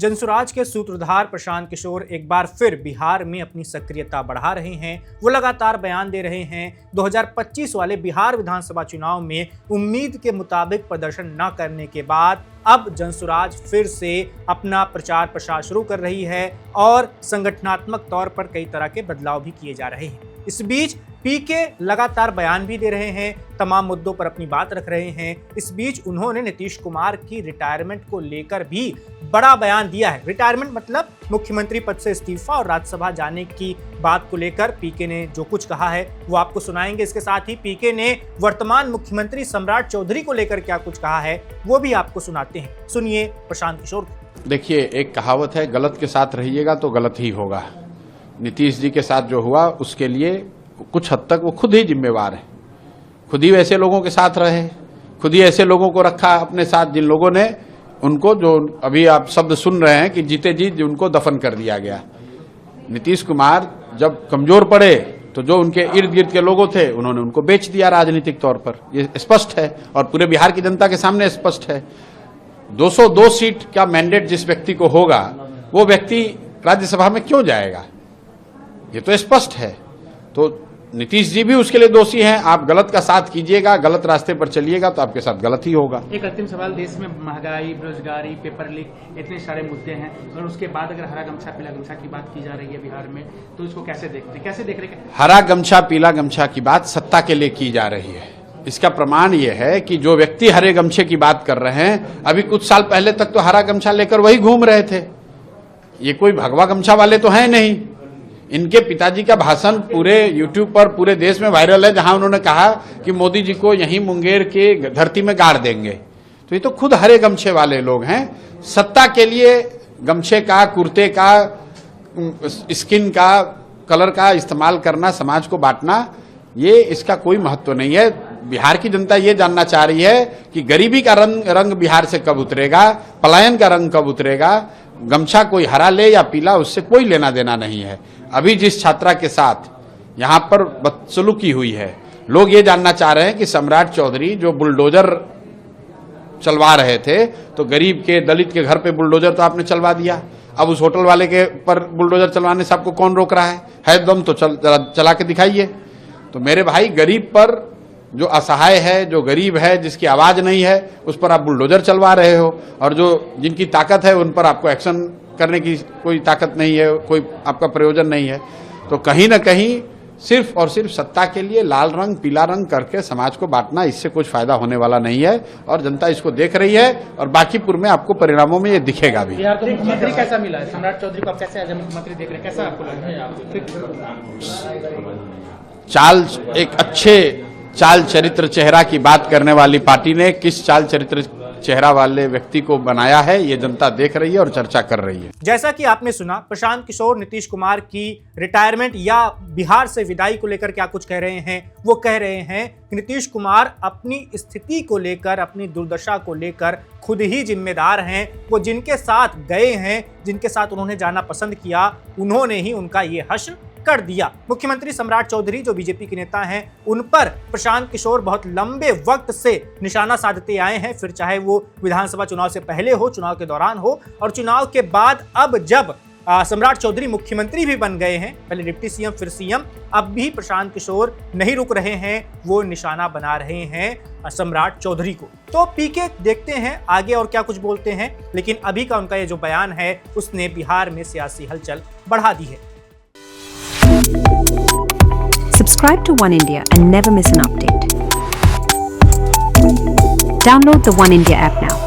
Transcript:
जनसुराज के सूत्रधार प्रशांत किशोर एक बार फिर बिहार में अपनी सक्रियता बढ़ा रहे हैं। वो लगातार बयान दे रहे हैं। 2025 वाले बिहार विधानसभा चुनाव में उम्मीद के मुताबिक प्रदर्शन न करने के बाद अब जनसुराज फिर से अपना प्रचार प्रसार शुरू कर रही है और संगठनात्मक तौर पर कई तरह के बदलाव भी किए जा रहे हैं। इस बीच पीके लगातार बयान भी दे रहे हैं, तमाम मुद्दों पर अपनी बात रख रहे हैं। इस बीच उन्होंने नीतीश कुमार की रिटायरमेंट को लेकर भी बड़ा बयान दिया है। रिटायरमेंट मतलब मुख्यमंत्री पद से इस्तीफा और राज्यसभा जाने की बात को लेकर पीके ने जो कुछ कहा है वो आपको सुनाएंगे। इसके साथ ही पीके ने वर्तमान मुख्यमंत्री सम्राट चौधरी को लेकर क्या कुछ कहा है वो भी आपको सुनाते हैं। सुनिए प्रशांत किशोर। देखिए, एक कहावत है, गलत के साथ रहिएगा तो गलत ही होगा। नीतीश जी के साथ जो हुआ उसके लिए कुछ हद तक वो खुद ही जिम्मेवार है। खुद ही वैसे लोगों के साथ रहे, खुद ही ऐसे लोगों को रखा अपने साथ जिन लोगों ने उनको, जो अभी आप शब्द सुन रहे हैं कि जीते जी उनको दफन कर दिया गया। नीतीश कुमार जब कमजोर पड़े तो जो उनके इर्द गिर्द के लोगों थे उन्होंने उनको बेच दिया राजनीतिक तौर पर। ये स्पष्ट है और पूरे बिहार की जनता के सामने स्पष्ट है। 202 सीट का मैंडेट जिस व्यक्ति को होगा वो व्यक्ति राज्यसभा में क्यों जाएगा, ये तो स्पष्ट है। तो नीतीश जी भी उसके लिए दोषी हैं। आप गलत का साथ कीजिएगा, गलत रास्ते पर चलिएगा तो आपके साथ गलत ही होगा। एक अंतिम सवाल, देश में महंगाई, बेरोजगारी, पेपर लीक, इतने सारे मुद्दे हैं और उसके बाद अगर हरा गमछा पीला गमछा की बात की जा रही है बिहार में, तो इसको कैसे देख रहे हैं? हरा गमछा पीला गमछा की बात सत्ता के लिए की जा रही है। इसका प्रमाण यह है कि जो व्यक्ति हरे गमछे की बात कर रहे हैं, अभी कुछ साल पहले तक तो हरा गमछा लेकर वही घूम रहे थे। ये कोई भगवा गमछा वाले तो है नहीं। इनके पिताजी का भाषण पूरे YouTube पर पूरे देश में वायरल है, जहां उन्होंने कहा कि मोदी जी को यहीं मुंगेर के धरती में गाड़ देंगे। तो ये तो खुद हरे गमछे वाले लोग हैं। सत्ता के लिए गमछे का, कुर्ते का, स्किन का, कलर का इस्तेमाल करना, समाज को बांटना, ये इसका कोई महत्व नहीं है। बिहार की जनता ये जानना चाह रही है कि गरीबी का रंग बिहार से कब उतरेगा, पलायन का रंग कब उतरेगा। गमछा कोई हरा ले या पीला, उससे कोई लेना देना नहीं है। अभी जिस छात्रा के साथ यहां पर बदसलूकी हुई है, लोग ये जानना चाह रहे हैं कि सम्राट चौधरी जो बुलडोजर चलवा रहे थे, तो गरीब के, दलित के घर पे बुलडोजर तो आपने चलवा दिया। अब उस होटल वाले के पर बुलडोजर चलवाने से आपको कौन रोक रहा है दम तो चला के दिखाइए। तो मेरे भाई, गरीब पर, जो असहाय है, जो गरीब है, जिसकी आवाज नहीं है, उस पर आप बुलडोजर चलवा रहे हो, और जो जिनकी ताकत है उन पर आपको एक्शन करने की कोई ताकत नहीं है, कोई आपका प्रयोजन नहीं है। तो कहीं ना कहीं सिर्फ और सिर्फ सत्ता के लिए लाल रंग पीला रंग करके समाज को बांटना, इससे कुछ फायदा होने वाला नहीं है और जनता इसको देख रही है और बाकीपुर में आपको परिणामों में ये दिखेगा भी। बिहार को मुख्यमंत्री कैसा मिला है? सम्राट चौधरी को आप कैसे एज मुख्यमंत्री देख रहे हैं? कैसा आपको लग रहा है? एक अच्छे चाल चरित्र चेहरा की बात करने वाली पार्टी ने किस चाल चरित्र चेहरा वाले व्यक्ति को बनाया है, ये जनता देख रही है और चर्चा कर रही है। जैसा कि आपने सुना, प्रशांत किशोर नीतीश कुमार की रिटायरमेंट या बिहार से विदाई को लेकर क्या कुछ कह रहे हैं। वो कह रहे हैं कि नीतीश कुमार अपनी स्थिति को लेकर, अपनी दुर्दशा को लेकर खुद ही जिम्मेदार हैं। वो जिनके साथ गए हैं, जिनके साथ उन्होंने जाना पसंद किया, उन्होंने ही उनका ये हश्र कर दिया। मुख्यमंत्री सम्राट चौधरी जो बीजेपी के नेता हैं, उन पर प्रशांत किशोर बहुत लंबे वक्त से निशाना साधते आए हैं, फिर चाहे वो विधानसभा चुनाव से पहले हो, चुनाव के दौरान हो और चुनाव के बाद। अब जब सम्राट चौधरी मुख्यमंत्री भी बन गए हैं, पहले डिप्टी सीएम फिर सीएम, अब भी प्रशांत किशोर नहीं रुक रहे हैं, वो निशाना बना रहे हैं सम्राट चौधरी को। तो पीके देखते हैं आगे और क्या कुछ बोलते हैं, लेकिन अभी का उनका ये जो बयान है उसने बिहार में सियासी हलचल बढ़ा दी है। Subscribe to One India and never miss an update. Download the One India app now.